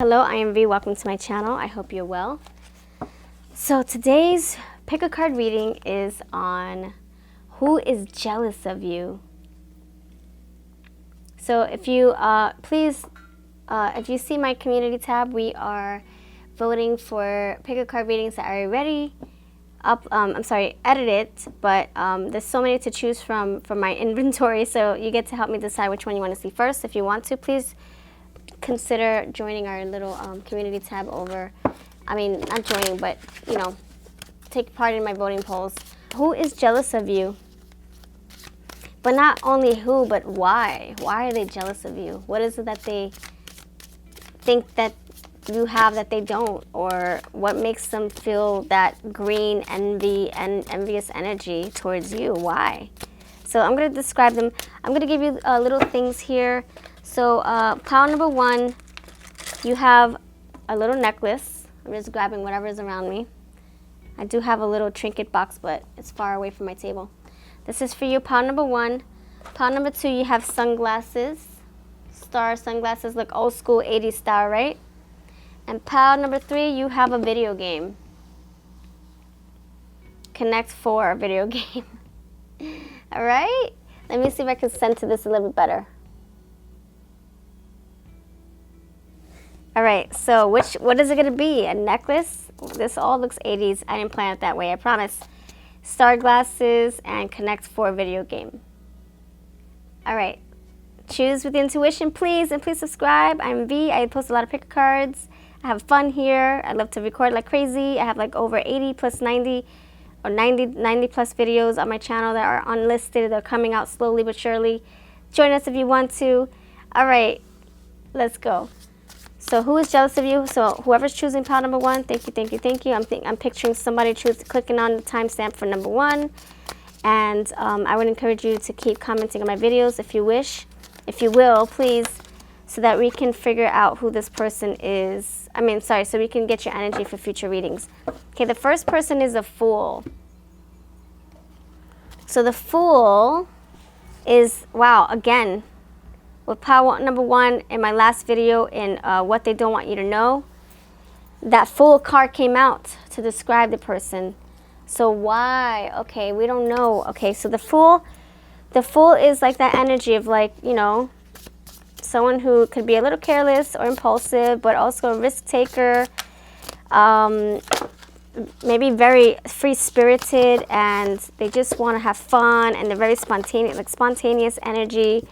Hello, I am V. Welcome to my channel. I hope you're well. So today's pick a card reading is on who is jealous of you. So if you if you see my community tab, we are voting for pick a card readings that are already edited, but there's so many to choose from my inventory, so you get to help me decide which one you want to see first. If you want to, please consider joining our little community tab over. I mean, not joining, but, you know, take part in my voting polls. Who is jealous of you? But not only who, but why? Why are they jealous of you? What is it that they think that you have that they don't? Or what makes them feel that green envy and envious energy towards you? Why? So I'm going to describe them. I'm going to give you little things here. So pile number one, you have a little necklace. I'm just grabbing whatever is around me. I do have a little trinket box, but it's far away from my table. This is for you, pile number one. Pile number two, you have sunglasses. Star sunglasses, look old school 80s style, right? And pile number three, you have a video game. Connect 4 video game. All right? Let me see if I can center this a little bit better. All right, so what is it gonna be? A necklace? This all looks 80s. I didn't plan it that way, I promise. Star glasses and Connect 4 video game. All right, choose with intuition, please, and please subscribe. I'm V. I post a lot of pick cards. I have fun here. I love to record like crazy. I have like over 80 plus 90 or 90 plus videos on my channel that are unlisted. They're coming out slowly but surely. Join us if you want to. All right, let's go. So who is jealous of you? So whoever's choosing pile number one, thank you, thank you, thank you. I'm picturing somebody clicking on the timestamp for number one. And I would encourage you to keep commenting on my videos if you wish. If you will, please, so that we can figure out who this person is. So we can get your energy for future readings. Okay, the first person is a Fool. So the Fool is, wow, again, with pile number one in my last video in what they don't want you to know, that Fool card came out to describe the person. So why? Okay, we don't know. Okay, so the Fool is like that energy of, like, you know, someone who could be a little careless or impulsive, but also a risk taker, maybe very free-spirited, and they just want to have fun, and they're very spontaneous, like spontaneous energy.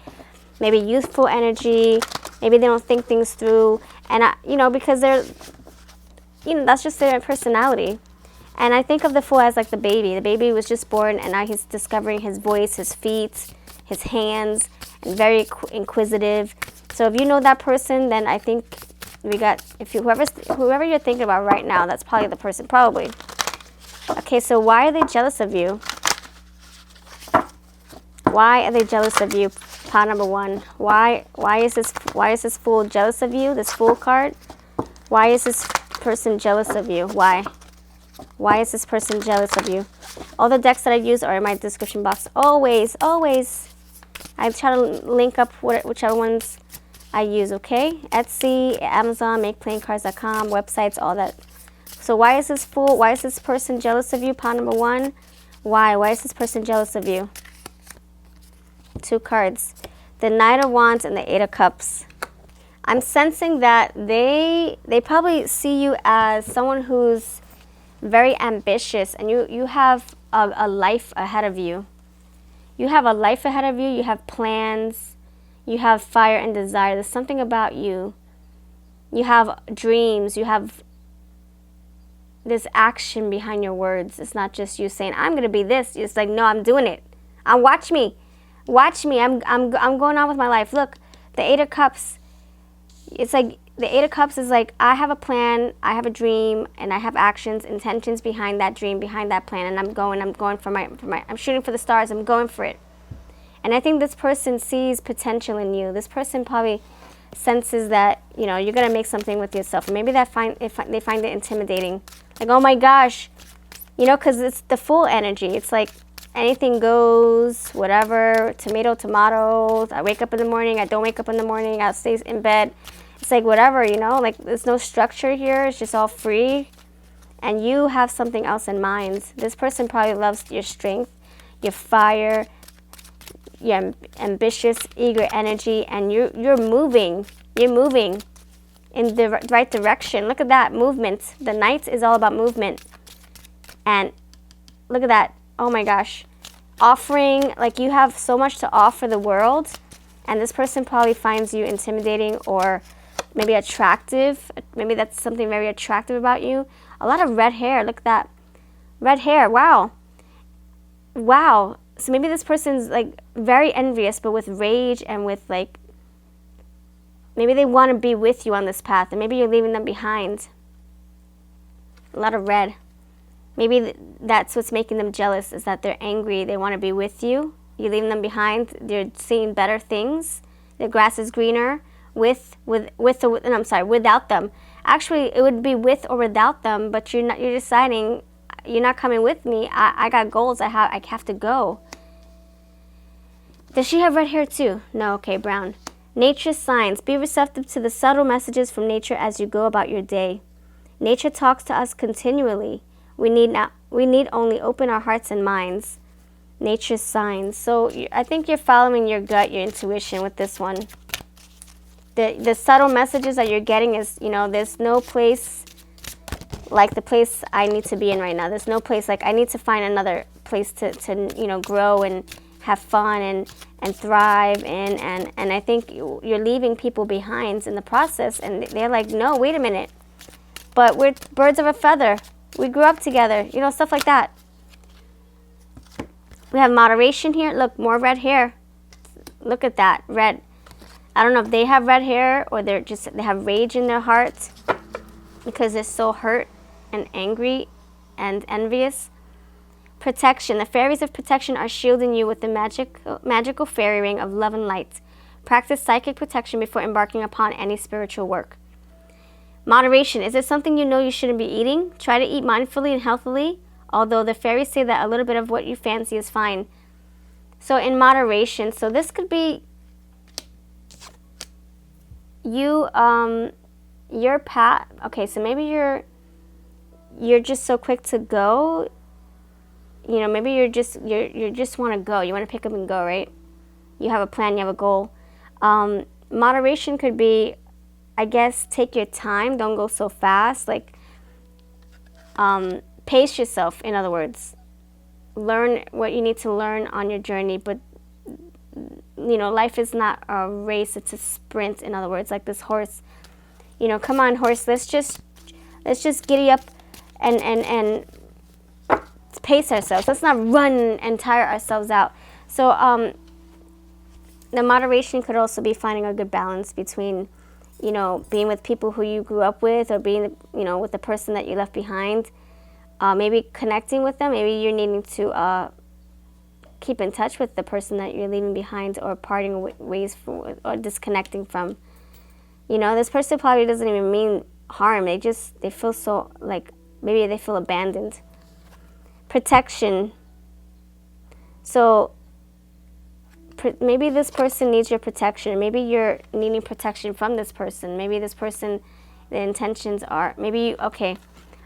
Maybe youthful energy, maybe they don't think things through, and because they're, that's just their personality. And I think of the Fool as like the baby. The baby was just born, and now he's discovering his voice, his feet, his hands, and very inquisitive. So if you know that person, then I think whoever you're thinking about right now, that's probably the person, probably. Okay, so why are they jealous of you? Why are they jealous of you? Pile number one. Why is this Fool jealous of you? This Fool card. Why is this person jealous of you? Why is this person jealous of you? All the decks that I use are in my description box. Always, always. I try to link up whichever ones I use. Okay, Etsy, Amazon, MakePlayingCards.com, websites, all that. So why is this Fool? Why is this person jealous of you? Pile number one. Why is this person jealous of you? 2 cards, the Knight of Wands and the 8 of Cups. I'm sensing that they probably see you as someone who's very ambitious, and you have a life ahead of you. You have a life ahead of you. You have plans. You have fire and desire. There's something about you. You have dreams. You have this action behind your words. It's not just you saying, I'm going to be this. It's like, no, I'm doing it. Watch me. Watch me. I'm going on with my life. Look, the 8 of Cups. It's like the 8 of Cups is like, I have a plan, I have a dream, and I have actions, intentions behind that dream, behind that plan, and I'm going for my I'm shooting for the stars. I'm going for it. And I think this person sees potential in you. This person probably senses that, you're gonna make something with yourself. Maybe they find it intimidating. Like, oh my gosh, because it's the Fool energy. It's like, anything goes, whatever, tomato. I wake up in the morning, I don't wake up in the morning, I'll stay in bed. It's like whatever, you know, like there's no structure here. It's just all free. And you have something else in mind. This person probably loves your strength, your fire, your ambitious, eager energy, and you're moving. You're moving in the right direction. Look at that movement. The Knight is all about movement. And look at that. Oh my gosh. Offering, like you have so much to offer the world, and this person probably finds you intimidating or maybe attractive. Maybe that's something very attractive about you. A lot of red hair. Look at that. Red hair. Wow. Wow. So maybe this person's like very envious, but with rage and with like, maybe they want to be with you on this path, and maybe you're leaving them behind. A lot of red. Maybe that's what's making them jealous, is that they're angry. They want to be with you. You're leaving them behind. They're seeing better things. The grass is greener without them. Actually, it would be with or without them, but you're deciding you're not coming with me. I got goals. I have to go. Does she have red hair too? No, okay, brown. Nature's signs. Be receptive to the subtle messages from nature as you go about your day. Nature talks to us continually. We need only open our hearts and minds. Nature's signs. So I think you're following your gut, your intuition with this one. The subtle messages that you're getting is, you know, there's no place like the place I need to be in right now. There's no place like I need to find another place to you know, grow and have fun and thrive in. And I think you're leaving people behind in the process, and they're like, no, wait a minute. But we're birds of a feather. We grew up together, you know, stuff like that. We have moderation here. Look, more red hair. Look at that, red. I don't know if they have red hair or they have rage in their hearts because they're so hurt and angry and envious. Protection. The fairies of protection are shielding you with the magical fairy ring of love and light. Practice psychic protection before embarking upon any spiritual work. Moderation. Is it something you know you shouldn't be eating? Try to eat mindfully and healthily, although the fairies say that a little bit of what you fancy is fine. So in moderation. So this could be you, your path. Okay, so maybe you're just so quick to go. You know, maybe you just want to go. You want to pick up and go, right? You have a plan. You have a goal. Moderation could be, I guess, take your time. Don't go so fast. Like, pace yourself, in other words. Learn what you need to learn on your journey. But, you know, life is not a race. It's a sprint, in other words. Like this horse. You know, come on, horse. Let's just giddy up and pace ourselves. Let's not run and tire ourselves out. So, the moderation could also be finding a good balance between, you know, being with people who you grew up with, or being, you know, with the person that you left behind. Maybe connecting with them. Maybe you're needing to keep in touch with the person that you're leaving behind, or parting ways from, or disconnecting from. You know, this person probably doesn't even mean harm. They feel so, like, maybe they feel abandoned. Protection. So maybe this person needs your protection. Maybe you're needing protection from this person. Maybe this person, the intentions are, okay,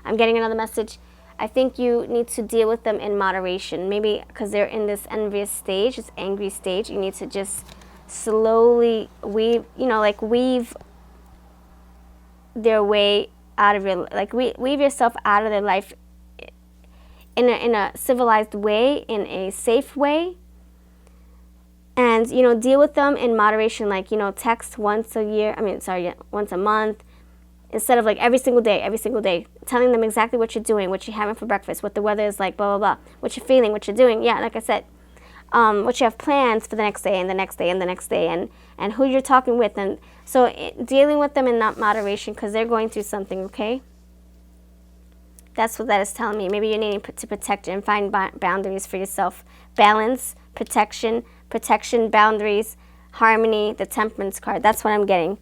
I'm getting another message. I think you need to deal with them in moderation. Maybe because they're in this envious stage, this angry stage, you need to just slowly weave their way out of your, like, weave yourself out of their life in a civilized way, in a safe way. And, you know, deal with them in moderation, like, you know, text once a month, instead of like every single day, telling them exactly what you're doing, what you're having for breakfast, what the weather is like, blah, blah, blah, what you're feeling, what you're doing. Yeah, like I said, what you have plans for the next day and the next day and the next day, and who you're talking with. And so dealing with them in that moderation, because they're going through something, okay? That's what that is telling me. Maybe you're needing to protect and find boundaries for yourself. Balance, protection, boundaries, harmony, the temperance card. That's what I'm getting.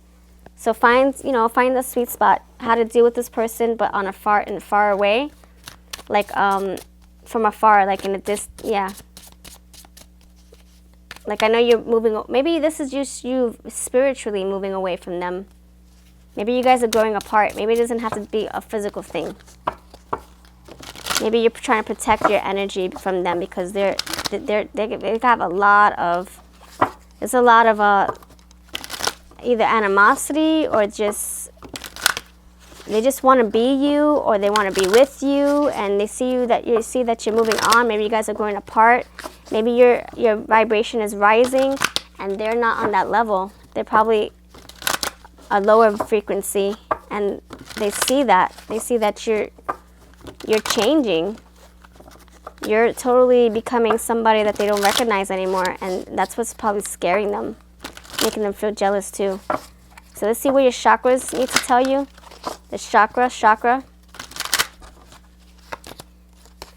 So find the sweet spot, how to deal with this person, but on far away, like from afar, like in a yeah. Like, I know you're moving. Maybe this is just you spiritually moving away from them. Maybe you guys are growing apart. Maybe it doesn't have to be a physical thing. Maybe you're trying to protect your energy from them because they have a lot of, there's a lot of either animosity or just, they just want to be you, or they want to be with you, and they see that you're moving on. Maybe you guys are growing apart. Maybe your vibration is rising and they're not on that level. They're probably a lower frequency, and they see that. They see that you're changing. You're totally becoming somebody that they don't recognize anymore, and that's what's probably scaring them, making them feel jealous too. So let's see what your chakras need to tell you. The chakra.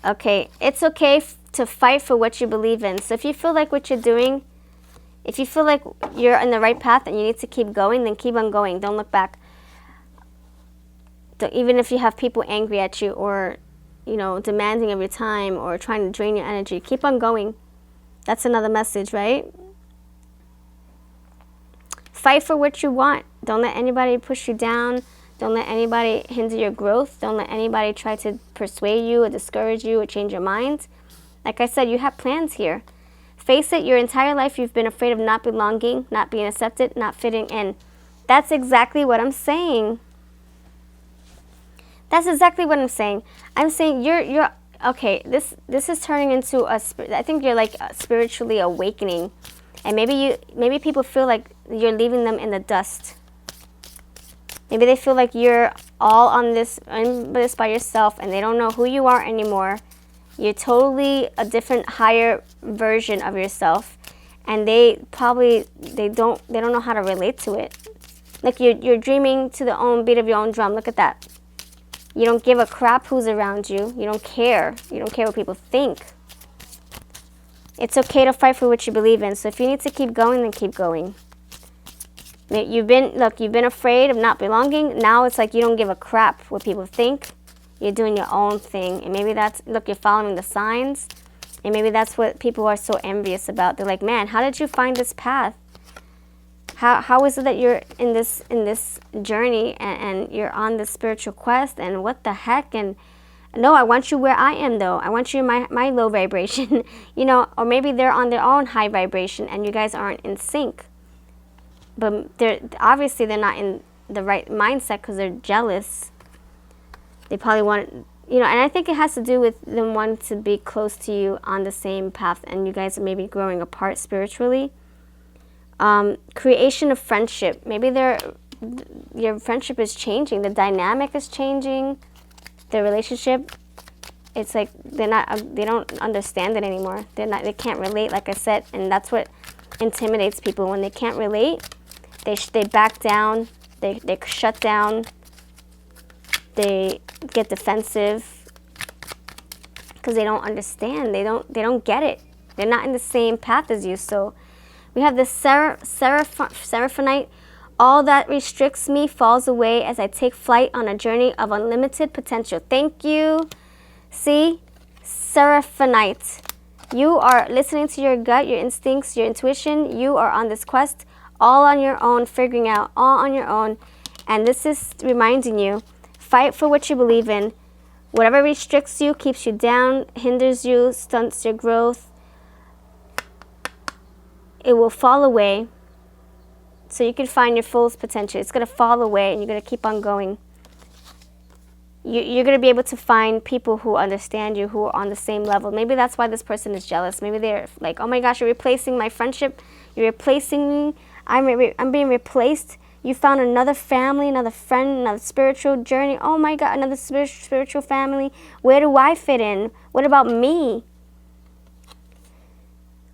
Okay, it's okay to fight for what you believe in. So if you feel like what you're doing, if you feel like you're in the right path and you need to keep going, then keep on going. Don't look back. Even if you have people angry at you, or demanding of your time, or trying to drain your energy, keep on going. That's another message, right? Fight for what you want. Don't let anybody push you down. Don't let anybody hinder your growth. Don't let anybody try to persuade you or discourage you or change your mind. Like I said, you have plans here. Face it, your entire life you've been afraid of not belonging, not being accepted, not fitting in. That's exactly what I'm saying. That's exactly what I'm saying. I'm saying you're okay. This is turning into I think you're like spiritually awakening, and maybe people feel like you're leaving them in the dust. Maybe they feel like you're all on this by yourself, and they don't know who you are anymore. You're totally a different, higher version of yourself, and they don't know how to relate to it. Like you're dreaming to the own beat of your own drum. Look at that. You don't give a crap who's around you. You don't care. You don't care what people think. It's okay to fight for what you believe in. So if you need to keep going, then keep going. You've been afraid of not belonging. Now it's like you don't give a crap what people think. You're doing your own thing. And maybe you're following the signs. And maybe that's what people are so envious about. They're like, man, how did you find this path? How is it that you're in this journey and you're on this spiritual quest, and what the heck? And no, I want you where I am, though. I want you in my low vibration, or maybe they're on their own high vibration and you guys aren't in sync. But obviously they're not in the right mindset because they're jealous. They probably want, and I think it has to do with them wanting to be close to you on the same path, and you guys are maybe growing apart spiritually. Creation of friendship. Maybe your friendship is changing. The dynamic is changing. The relationship, it's like they don't understand it anymore. They can't relate, like I said, and that's what intimidates people. When they can't relate, they back down, they shut down, they get defensive because they don't understand. They don't get it. They're not in the same path as you. So we have the Seraphonite. All that restricts me falls away as I take flight on a journey of unlimited potential. Thank you. See? Seraphonite. You are listening to your gut, your instincts, your intuition. You are on this quest all on your own, figuring out all on your own. And this is reminding you, fight for what you believe in. Whatever restricts you, keeps you down, hinders you, stunts your growth, it will fall away so you can find your fullest potential. It's going to fall away, and you're going to keep on going. You're going to be able to find people who understand you, who are on the same level. Maybe that's why this person is jealous. Maybe they're like, oh my gosh, you're replacing my friendship. You're replacing me. I'm being replaced. You found another family, another friend, another spiritual journey. Oh my God, another spiritual family. Where do I fit in? What about me?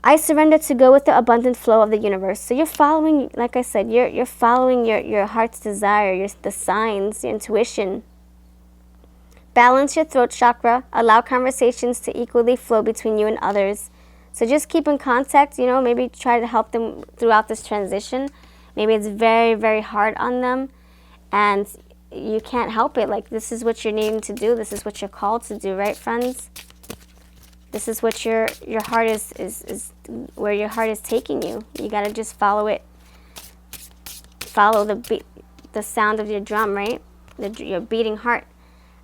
I surrender to go with the abundant flow of the universe. So you're following, like I said, you're following your heart's desire, the signs, your intuition. Balance your throat chakra. Allow conversations to equally flow between you and others. So just keep in contact, maybe try to help them throughout this transition. Maybe it's very, very hard on them, and you can't help it. Like, this is what you're needing to do. This is what you're called to do, right, friends? This is what your heart is where your heart is taking you. You got to just follow it. Follow the beat. the sound of your drum, right? Your beating heart.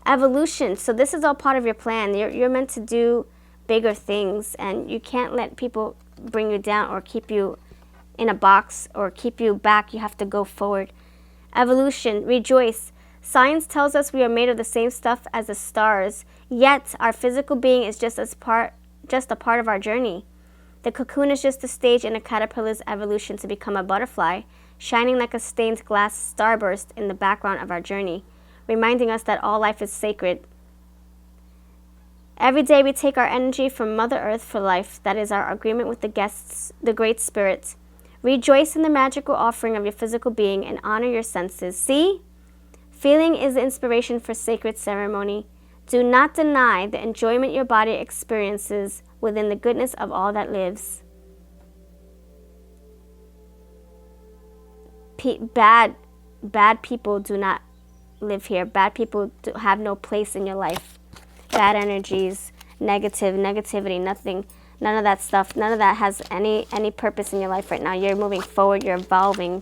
Evolution. So this is all part of your plan. You're meant to do bigger things, and you can't let people bring you down or keep you in a box or keep you back. You have to go forward. Evolution. Rejoice. Science tells us we are made of the same stuff as the stars, yet our physical being is just a part of our journey. The cocoon is just a stage in a caterpillar's evolution to become a butterfly, shining like a stained glass starburst in the background of our journey, reminding us that all life is sacred. Every day we take our energy from Mother Earth for life. That is our agreement with the Great Spirit. Rejoice in the magical offering of your physical being and honor your senses. See? Feeling is the inspiration for sacred ceremony. Do not deny the enjoyment your body experiences within the goodness of all that lives. Bad people do not live here. Bad people have no place in your life. Bad energies, negativity, nothing, none of that stuff. None of that has any purpose in your life right now. You're moving forward. You're evolving.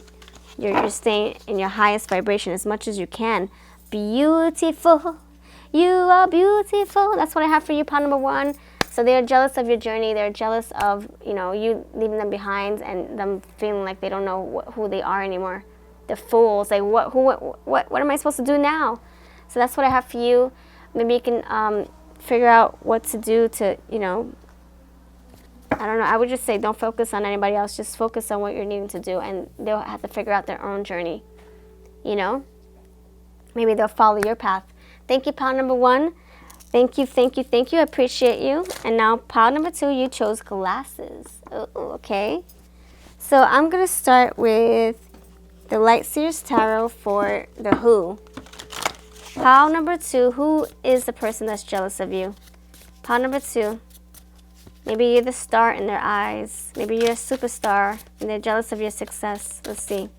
You're staying in your highest vibration as much as you can. Beautiful. You are beautiful. That's what I have for you, pile number 1. So they are jealous of your journey. They're jealous of, you leaving them behind and them feeling like they don't know who they are anymore. They're fools. Like, what am I supposed to do now? So that's what I have for you. Maybe you can figure out what to do to, I don't know. I would just say don't focus on anybody else. Just focus on what you're needing to do, and they'll have to figure out their own journey, Maybe they'll follow your path. Thank you, pile number 1. Thank you. I appreciate you. And now pile number 2, you chose glasses. Oh, okay. So I'm going to start with the Light Seers Tarot for the Who. Pile number 2, who is the person that's jealous of you? Pile number 2. Maybe you're the star in their eyes. Maybe you're a superstar and they're jealous of your success. Let's see.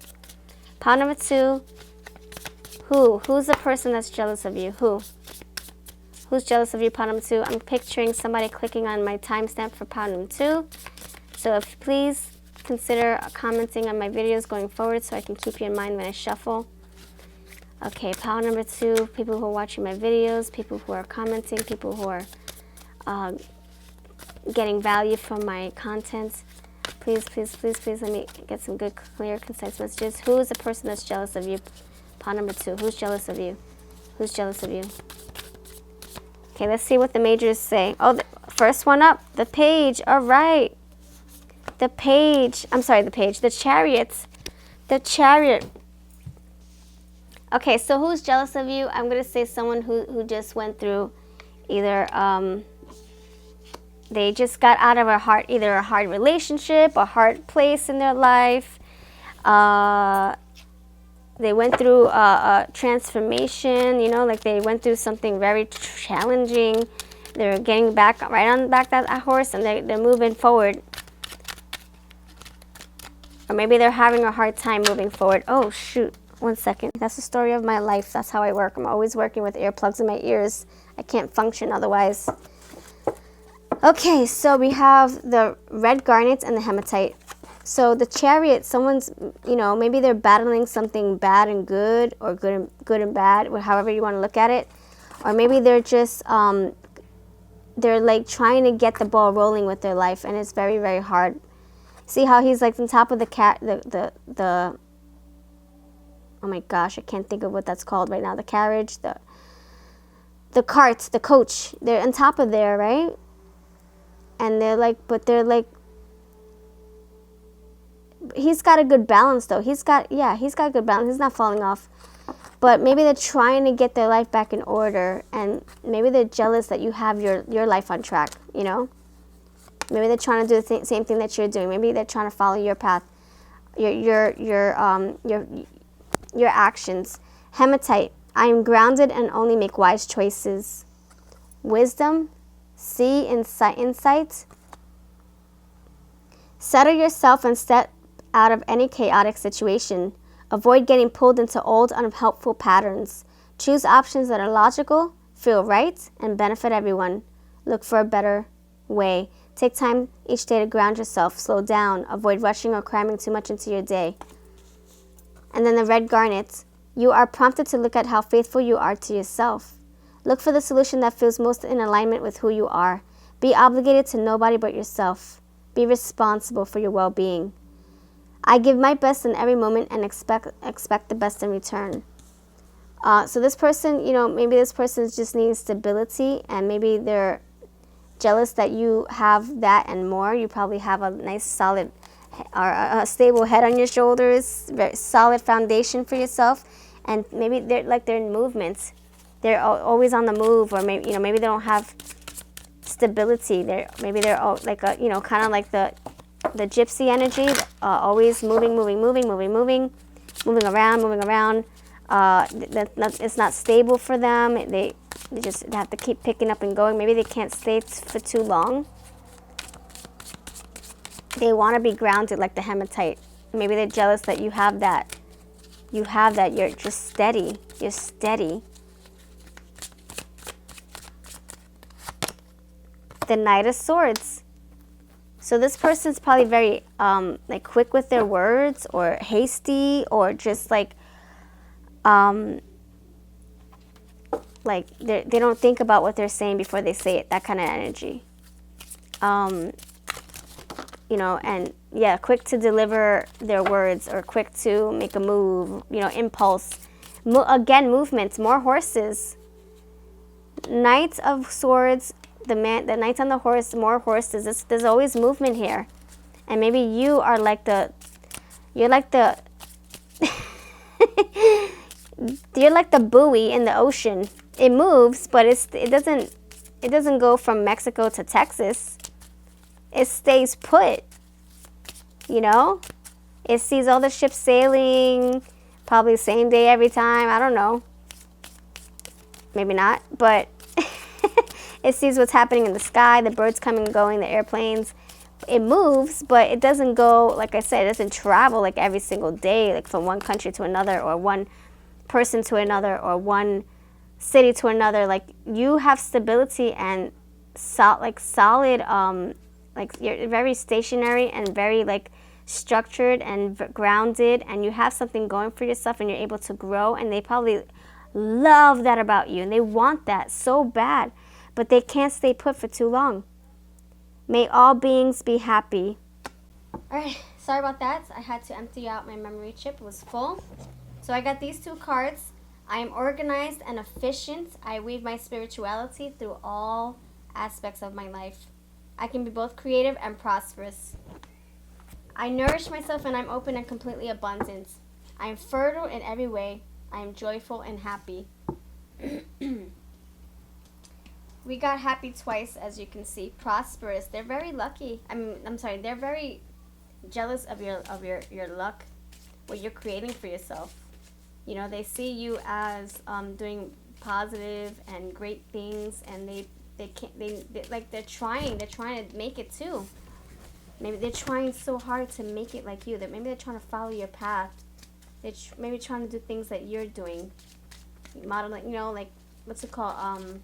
Pile number 2. Who's the person that's jealous of you? Who's jealous of you, pile number 2? I'm picturing somebody clicking on my timestamp for pile number 2. So if you please consider commenting on my videos going forward so I can keep you in mind when I shuffle. Okay, pile number 2, people who are watching my videos, people who are commenting, people who are getting value from my content. Please, let me get some good, clear, concise messages. Who is the person that's jealous of you? Pile number 2. Who's jealous of you? Who's jealous of you? Okay, let's see what the majors say. Oh, the first one up. The Page. All right. The Page. I'm sorry, the Page. The Chariot. The Chariot. Okay, so who's jealous of you? I'm going to say someone who just went through either, they just got out of either a hard relationship, a hard place in their life. They went through a transformation, like they went through something very challenging. They're getting back right on the back of that horse and they're moving forward. Or maybe they're having a hard time moving forward. Oh, shoot. 1 second. That's the story of my life. That's how I work. I'm always working with earplugs in my ears. I can't function otherwise. Okay, so we have the red garnet and the hematite. So the Chariot, someone's, maybe they're battling something bad and good, or good and bad, or however you want to look at it. Or maybe they're just, they're like trying to get the ball rolling with their life, and it's very, very hard. See how he's like on top of the oh my gosh, I can't think of what that's called right now. The carriage, the cart, the coach. They're on top of there, right? And he's got a good balance though. He's got a good balance. He's not falling off. But maybe they're trying to get their life back in order, and maybe they're jealous that you have your life on track, Maybe they're trying to do the same thing that you're doing. Maybe they're trying to follow your path, your actions. Hematite, I am grounded and only make wise choices. Wisdom, see insight. Settle yourself and step out of any chaotic situation. Avoid getting pulled into old, unhelpful patterns. Choose options that are logical, feel right, and benefit everyone. Look for a better way. Take time each day to ground yourself. Slow down. Avoid rushing or cramming too much into your day. And then the red garnet. You are prompted to look at how faithful you are to yourself. Look for the solution that feels most in alignment with who you are. Be obligated to nobody but yourself. Be responsible for your well-being. I give my best in every moment and expect the best in return. So this person, maybe this person just needs stability, and maybe they're jealous that you have that and more. You probably have a nice solid or a stable head on your shoulders, very solid foundation for yourself, and maybe they're in movement. They're always on the move, or maybe maybe they don't have stability. Maybe they're all like a kind of like the gypsy energy, always moving around. It's not stable for them. They just have to keep picking up and going. Maybe they can't stay for too long. They want to be grounded like the hematite. Maybe they're jealous that you have that. You're just steady. You're steady. The Knight of Swords. So this person's probably very like quick with their words, or hasty, or just like they don't think about what they're saying before they say it. That kind of energy. And yeah, quick to deliver their words, or quick to make a move. Impulse. Again, movements. More horses. Knight of Swords. The knight's on the horse, more horses. There's always movement here. And maybe you are you're like the buoy in the ocean. It moves, but it doesn't go from Mexico to Texas. It stays put. It sees all the ships sailing, probably same day every time. I don't know. Maybe not, but it sees what's happening in the sky, the birds coming and going, the airplanes. It moves, but it doesn't go, like I said, it doesn't travel like every single day, like from one country to another, or one person to another, or one city to another. Like, you have stability and solid, like you're very stationary and very like structured and grounded, and you have something going for yourself, and you're able to grow, and they probably love that about you, and they want that so bad. But they can't stay put for too long. May all beings be happy. Alright, sorry about that. I had to empty out my memory chip. It was full. So I got these two cards. I am organized and efficient. I weave my spirituality through all aspects of my life. I can be both creative and prosperous. I nourish myself, and I'm open and completely abundant. I am fertile in every way. I am joyful and happy. We got happy twice, as you can see. Prosperous. They're very lucky. They're very jealous of your luck, what you're creating for yourself. They see you as doing positive and great things, and they're trying to make it too. Maybe they're trying so hard to make it like you. That maybe they're trying to follow your path. They're maybe trying to do things that you're doing. Modeling, like, what's it called?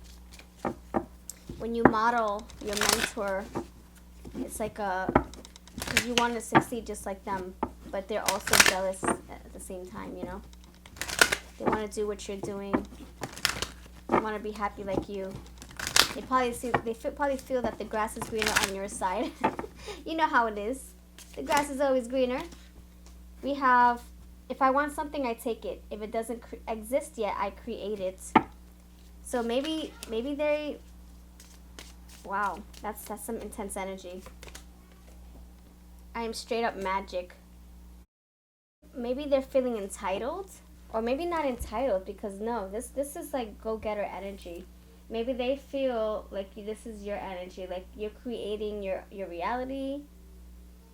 When you model your mentor, it's like because you want to succeed just like them, but they're also jealous at the same time, They want to do what you're doing. They want to be happy like you. They probably feel that the grass is greener on your side. You know how it is. The grass is always greener. We have, if I want something, I take it. If it doesn't exist yet, I create it. So maybe they, wow, that's some intense energy. I am straight up magic. Maybe they're feeling entitled, or maybe not entitled, because no, this is like go-getter energy. Maybe they feel like this is your energy, like you're creating your reality.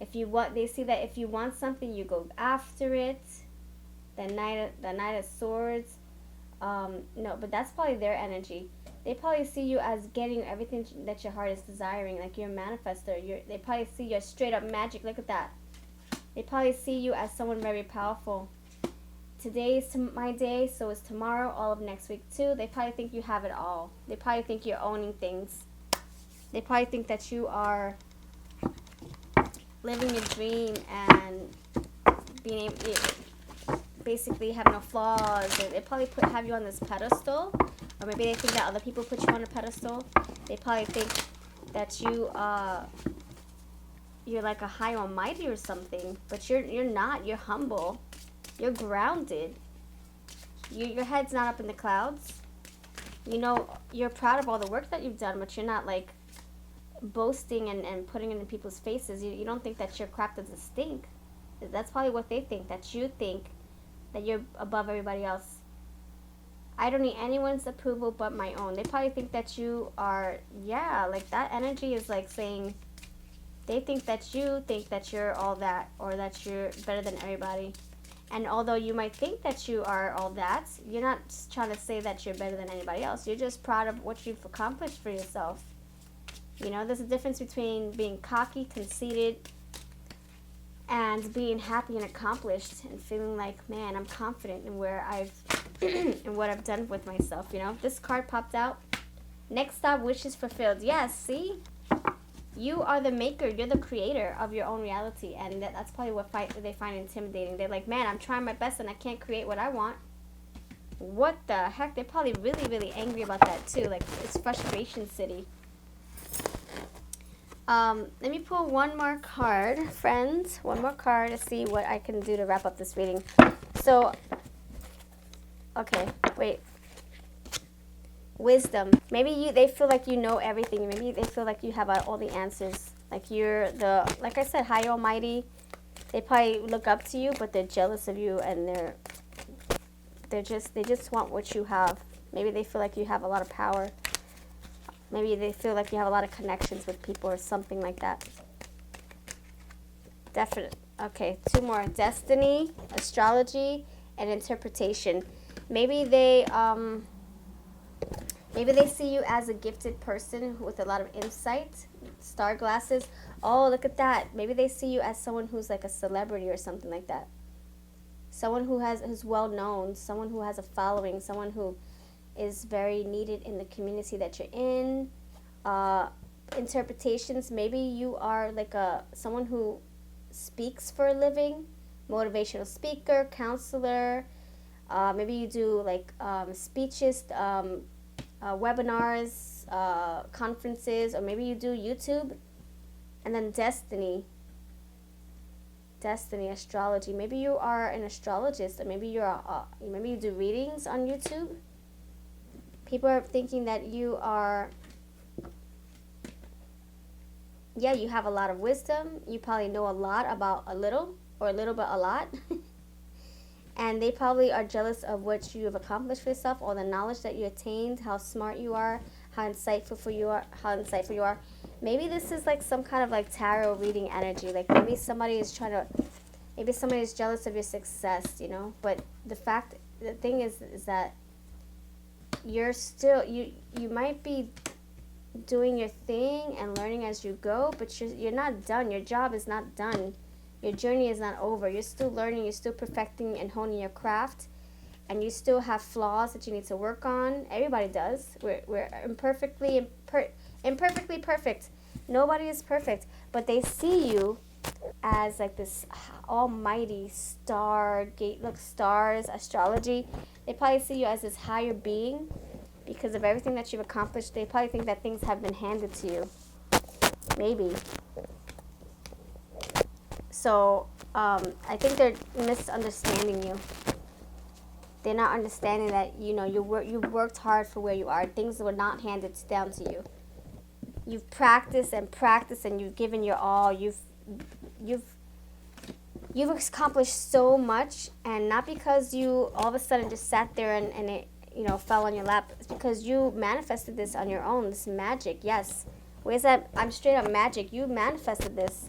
They see that if you want something, you go after it. The Knight of Swords. No, but that's probably their energy. They probably see you as getting everything that your heart is desiring, like you're a manifester. They probably see you as straight up magic. Look at that. They probably see you as someone very powerful. Today is my day, so is tomorrow, all of next week too. They probably think you have it all. They probably think you're owning things. They probably think that you are living your dream and being able, basically have no flaws. They probably have you on this pedestal, or maybe they think that other people put you on a pedestal. They probably think that you're like a high almighty or something, but you're not. You're humble. You're grounded. Your head's not up in the clouds. You know, you're proud of all the work that you've done, but you're not like boasting and putting it in people's faces. You don't think that your crap doesn't stink. That's probably what they think, that you think that you're above everybody else. I don't need anyone's approval but my own. They probably think that you are, yeah, like that energy is like saying, they think that you think that you're all that, or that you're better than everybody. And although you might think that you are all that, you're not trying to say that you're better than anybody else. You're just proud of what you've accomplished for yourself. You know, there's a difference between being cocky, conceited, and being happy and accomplished and feeling like, man, I'm confident in where I've in what I've done with myself. You know, this card popped out. Next stop, wishes fulfilled. Yes, see? You are the maker. You're the creator of your own reality. And that's probably what they find intimidating. They're like, man, I'm trying my best and I can't create what I want. What the heck? They're probably really, really angry about that too. Like, it's frustration city. Let me pull one more card, friends. One more card to see what I can do to wrap up this reading. So, okay, wait. Wisdom. Maybe they feel like you know everything. Maybe they feel like you have all the answers. Like you're like I said, high almighty. They probably look up to you, but they're jealous of you, and they just want what you have. Maybe they feel like you have a lot of power. Maybe they feel like you have a lot of connections with people or something like that. Definite. Okay, two more. Destiny, astrology, and interpretation. Maybe they see you as a gifted person with a lot of insight, star glasses. Oh, look at that. Maybe they see you as someone who's like a celebrity or something like that. Someone who's well known, someone who has a following, someone who is very needed in the community that you're in. Interpretations, maybe you are like someone who speaks for a living, motivational speaker, counselor. Maybe you do like speeches, webinars, conferences, or maybe you do YouTube. And then destiny, astrology. Maybe you are an astrologist, or maybe maybe you do readings on YouTube. People are thinking that you are, yeah, you have a lot of wisdom. You probably know a lot about a little, or a little but a lot. And they probably are jealous of what you have accomplished for yourself, or the knowledge that you attained, how smart you are, how insightful you are. Maybe this is like some kind of like tarot reading energy. Like maybe somebody is jealous of your success, you know. But the thing is that you're still, you might be doing your thing and learning as you go, but you're not done. Your job is not done. Your journey is not over. You're still learning. You're still perfecting and honing your craft, and you still have flaws that you need to work on. Everybody does. We're imperfectly perfect. Nobody is perfect, but they see you as like this almighty stars, astrology. They probably see you as this higher being because of everything that you've accomplished. They probably think that things have been handed to you. Maybe. So I think they're misunderstanding you. They're not understanding that, you know, you've worked hard for where you are. Things were not handed down to you. You've practiced and you've given your all. You've accomplished so much, and not because you all of a sudden just sat there and it, you know, fell on your lap. It's because you manifested this on your own. This magic, yes. Where's that? I'm straight up magic. You manifested this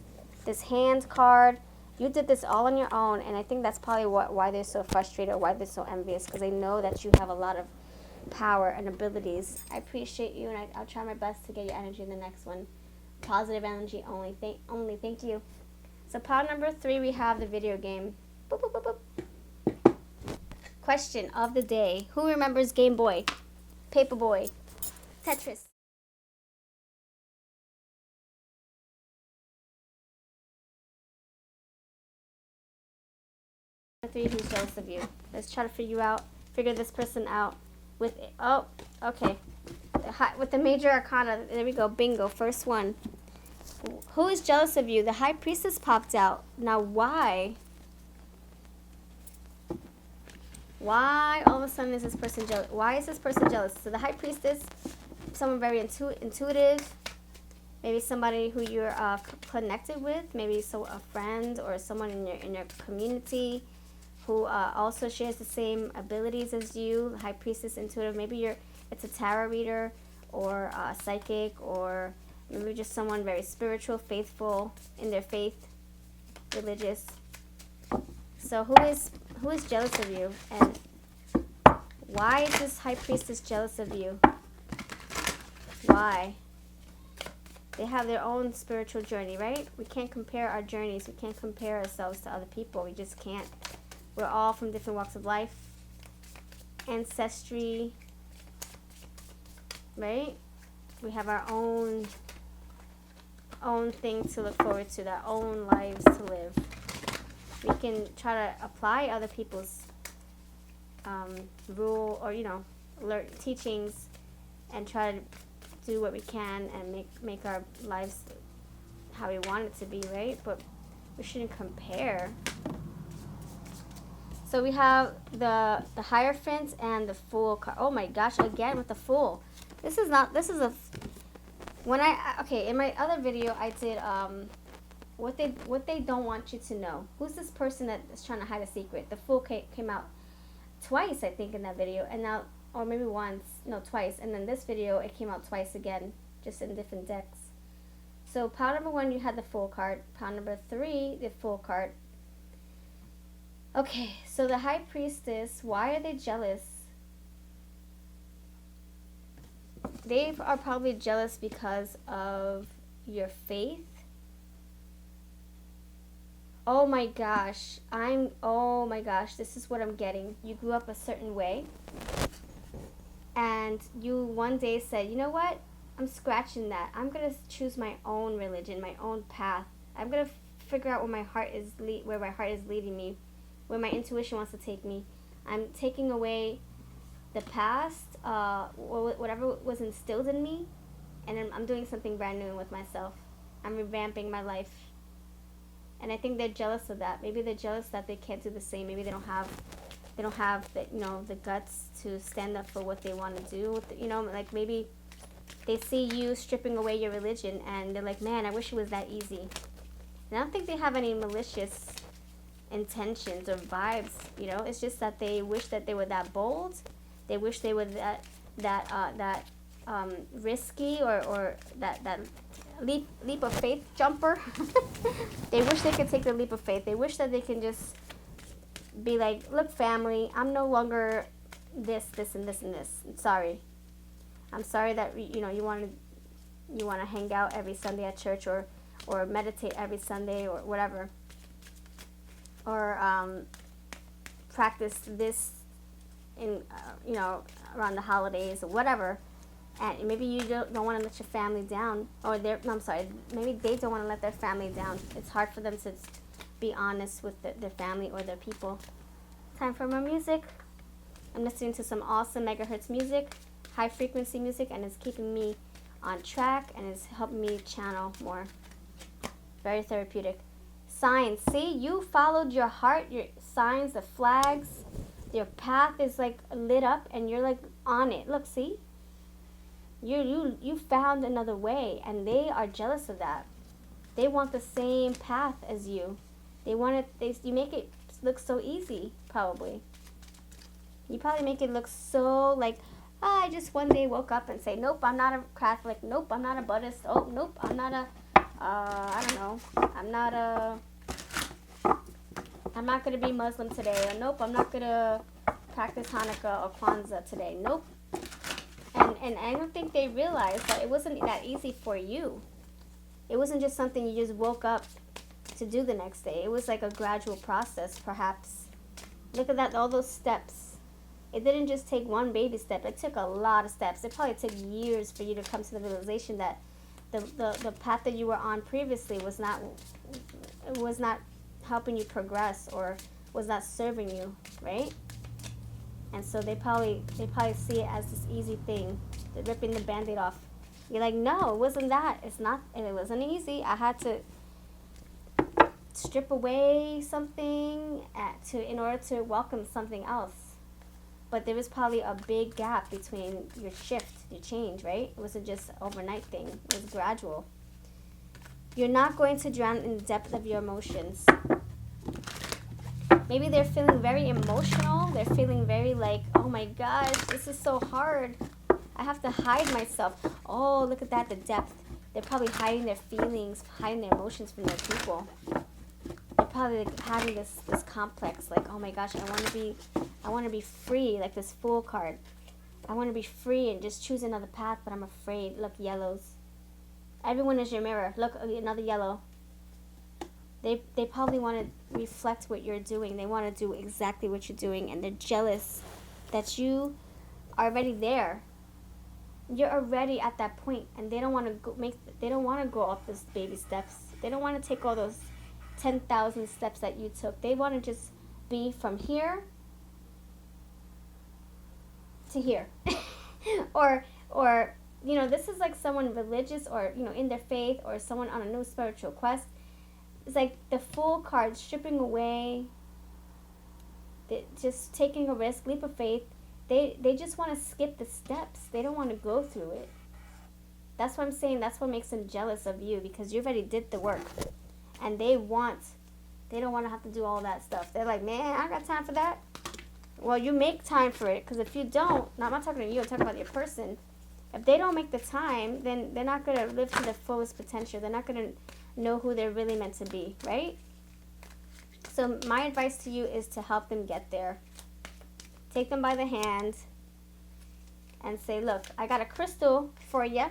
hand card. You did this all on your own, and I think that's probably why they're so frustrated, or why they're so envious, because they know that you have a lot of power and abilities. I appreciate you, and I'll try my best to get your energy in the next one. Positive energy only. Thank you. So pile number 3, we have the video game. Boop, boop, boop, boop. Question of the day. Who remembers Game Boy, Paperboy, Tetris? 3, who's jealous of you? Let's try to figure this person out with, oh, okay. With the major arcana, there we go, bingo, first one. Who is jealous of you? The high priestess popped out. Now why? Why all of a sudden is this person jealous? Why is this person jealous? So the high priestess, someone very intuitive, maybe somebody who you're connected with, maybe a friend or someone in your community who also shares the same abilities as you. The high priestess, intuitive. Maybe it's a tarot reader or a psychic, or maybe just someone very spiritual, faithful in their faith, religious. So who is jealous of you, and why is this high priestess jealous of you? Why? They have their own spiritual journey, right? We can't compare our journeys. We can't compare ourselves to other people. We just can't. We're all from different walks of life, ancestry, right? We have our own thing to look forward to, our own lives to live. We can try to apply other people's rule or learn teachings and try to do what we can and make our lives how we want it to be, right? But we shouldn't compare. So we have the Hierophant and the Fool card. Oh my gosh, again with the Fool. In my other video I did what they don't want you to know. Who's this person that is trying to hide a secret? The Fool came out twice, I think, in that video, and now, or maybe once, no, twice, and then this video it came out twice again, just in different decks. So pile number 1, you had the Fool card. Pile number 3, the Fool card. Okay, so the High Priestess, why are they jealous? They are probably jealous because of your faith. Oh my gosh, this is what I'm getting. You grew up a certain way, and you one day said, you know what? I'm scratching that. I'm going to choose my own religion, my own path. I'm going to figure out where my heart is leading me, where my intuition wants to take me. I'm taking away the past, whatever was instilled in me, and I'm doing something brand new with myself. I'm revamping my life. And I think they're jealous of that. Maybe they're jealous that they can't do the same. Maybe they don't have the guts to stand up for what they want to do. Like maybe they see you stripping away your religion and they're like, man, I wish it was that easy. And I don't think they have any malicious intentions or vibes. It's just that they wish that they were that bold. They wish they were that risky or that leap of faith jumper. They wish they could take the leap of faith. They wish that they can just be like, look, family, I'm no longer this, and this, and this. I'm sorry that you want to hang out every Sunday at church or meditate every Sunday or whatever, or practice this in around the holidays or whatever. And maybe you don't want to let your family down, or maybe they don't want to let their family down. It's hard for them to be honest with their family or their people. Time for more music. I'm listening to some awesome megahertz music, high frequency music, and it's keeping me on track and it's helping me channel more. Very therapeutic. Signs. See, you followed your heart, your signs, the flags. Your path is like lit up and you're like on it. Look, see? You found another way, and they are jealous of that. They want the same path as you. You make it look so easy, probably. You probably make it look so like, I just one day woke up and say, nope, I'm not a Catholic. Nope, I'm not a Buddhist. Oh, nope, I'm not a, I don't know. I'm not going to be Muslim today. Or nope, I'm not going to practice Hanukkah or Kwanzaa today. Nope. And I don't think they realized that it wasn't that easy for you. It wasn't just something you just woke up to do the next day. It was like a gradual process, perhaps. Look at that, all those steps. It didn't just take one baby step. It took a lot of steps. It probably took years for you to come to the realization that the path that you were on previously was not helping you progress or was not serving you, right? And so they probably see it as this easy thing. They're ripping the Band-Aid off. You're like, no, it wasn't that. It's not, and it wasn't easy. I had to strip away something in order to welcome something else. But there was probably a big gap between your shift, your change, right? It wasn't just an overnight thing. It was gradual. You're not going to drown in the depth of your emotions. Maybe they're feeling very emotional. They're feeling very like, oh my gosh, this is so hard. I have to hide myself. Oh, look at that, the depth. They're probably hiding their feelings, hiding their emotions from their people. They're probably like having this complex, like, oh my gosh, I want to be free, like this Fool card. I want to be free and just choose another path, but I'm afraid. Look, yellows. Everyone is your mirror. Look, another yellow. They probably want to reflect what you're doing. They want to do exactly what you're doing, and they're jealous that you are already there. You're already at that point, and they don't want to go up those baby steps. They don't want to take all those 10,000 steps that you took. They want to just be from here to here. or this is like someone religious or in their faith, or someone on a new spiritual quest. It's like the Fool card, stripping away, just taking a risk, leap of faith. They just want to skip the steps. They don't want to go through it. That's what I'm saying. That's what makes them jealous of you, because you already did the work. And they don't want to have to do all that stuff. They're like, man, I don't got time for that. Well, you make time for it, because if you don't, I'm not talking to you, I'm talking about your person. If they don't make the time, then they're not going to live to their fullest potential. They're not going to know who they're really meant to be, right? So my advice to you is to help them get there. Take them by the hand and say, look, I got a crystal for you.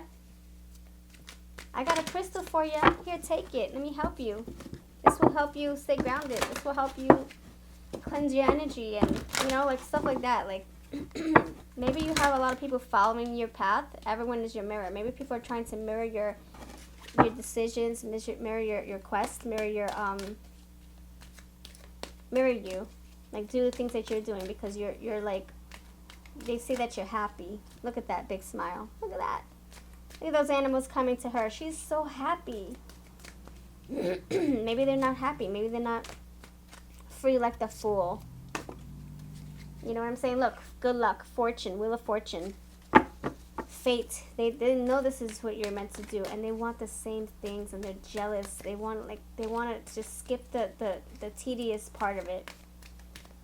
I got a crystal for you. Here, take it. Let me help you. This will help you stay grounded. This will help you cleanse your energy and, like stuff like that. Like, maybe you have a lot of people following your path. Everyone is your mirror. Maybe people are trying to mirror your decisions, mirror your quest, mirror you. Like, do the things that you're doing, because you're like, they see that you're happy. Look at that big smile. Look at that. Look at those animals coming to her. She's so happy. Maybe they're not happy. Maybe they're not free like the Fool. You know what I'm saying? Look, good luck, fortune, wheel of fortune, fate. They didn't know this is what you're meant to do, and they want the same things, and they're jealous. They want to just skip the tedious part of it.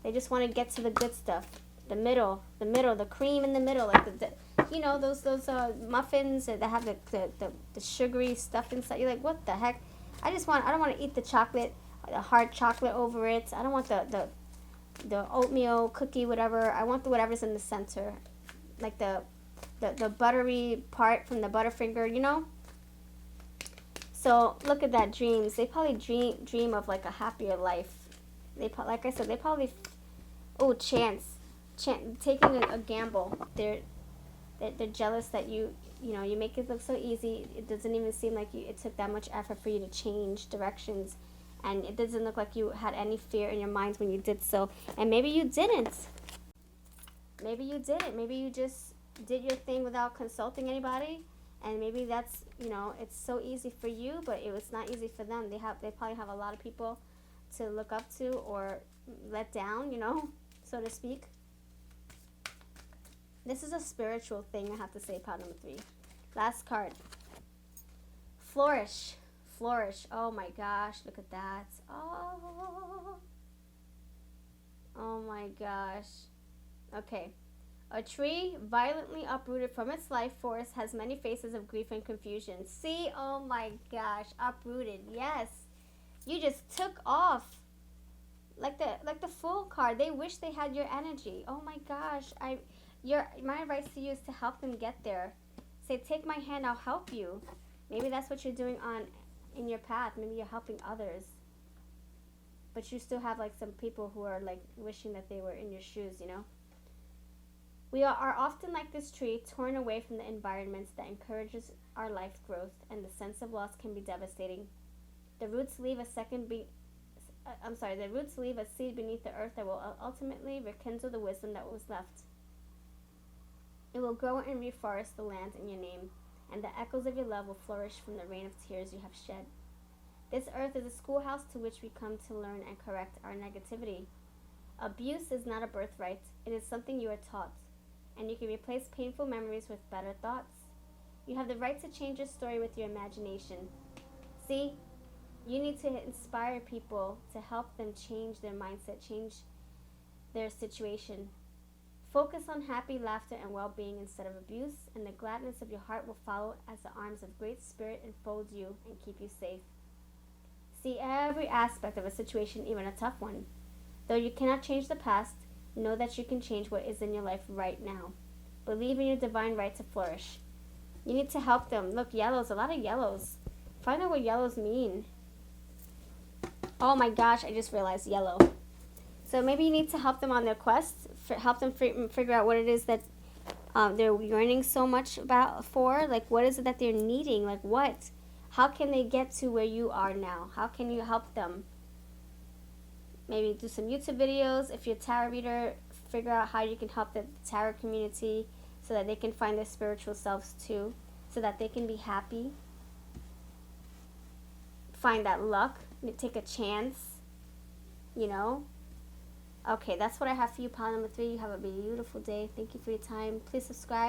They just want to get to the good stuff, the middle, the cream in the middle, like those muffins that have the sugary stuff inside. You're like, what the heck? I don't want to eat the chocolate, the hard chocolate over it. I don't want the oatmeal cookie, whatever. I want the whatever's in the center, like the buttery part from the Butterfinger, So look at that, dreams. They probably dream of like a happier life. Like I said, they probably chance taking a gamble. They're jealous that you make it look so easy. It doesn't even seem like it took that much effort for you to change directions, and it doesn't look like you had any fear in your minds when you did so. And maybe you didn't. Maybe you didn't. Maybe you just did your thing without consulting anybody, and maybe that's it's so easy for you, but it was not easy for them. They probably have a lot of people to look up to or let down, so to speak. This is a spiritual thing, I have to say, pile number 3. Last card. Flourish. Flourish. Oh my gosh, look at that. Oh my gosh. Okay. A tree violently uprooted from its life force has many faces of grief and confusion. See? Oh my gosh. Uprooted. Yes. You just took off. Like the Fool card. They wish they had your energy. Oh my gosh. My advice to you is to help them get there. Say, take my hand, I'll help you. Maybe that's what you're doing in your path. Maybe you're helping others. But you still have like some people who are like wishing that they were in your shoes, We are often like this tree, torn away from the environment that encourages our life growth, and the sense of loss can be devastating. The roots leave a the roots leave a seed beneath the earth that will ultimately rekindle the wisdom that was left. It will grow and reforest the land in your name, and the echoes of your love will flourish from the rain of tears you have shed. This earth is a schoolhouse to which we come to learn and correct our negativity. Abuse is not a birthright, it is something you are taught, and you can replace painful memories with better thoughts. You have the right to change your story with your imagination. See, you need to inspire people to help them change their mindset, change their situation. Focus on happy laughter and well-being instead of abuse, and the gladness of your heart will follow as the arms of great spirit enfold you and keep you safe. See every aspect of a situation, even a tough one. Though you cannot change the past, know that you can change what is in your life right now. Believe in your divine right to flourish. You need to help them. Look, yellows, a lot of yellows. Find out what yellows mean. Oh my gosh, I just realized yellow. So maybe you need to help them on their quest, help them figure out what it is that they're yearning so much for. Like, what is it that they're needing? Like, what? How can they get to where you are now? How can you help them? Maybe do some YouTube videos. If you're a tarot reader, figure out how you can help the tarot community so that they can find their spiritual selves too, so that they can be happy. Find that luck. Take a chance, you know. Okay, that's what I have for you, pile number 3. You have a beautiful day. Thank you for your time. Please subscribe.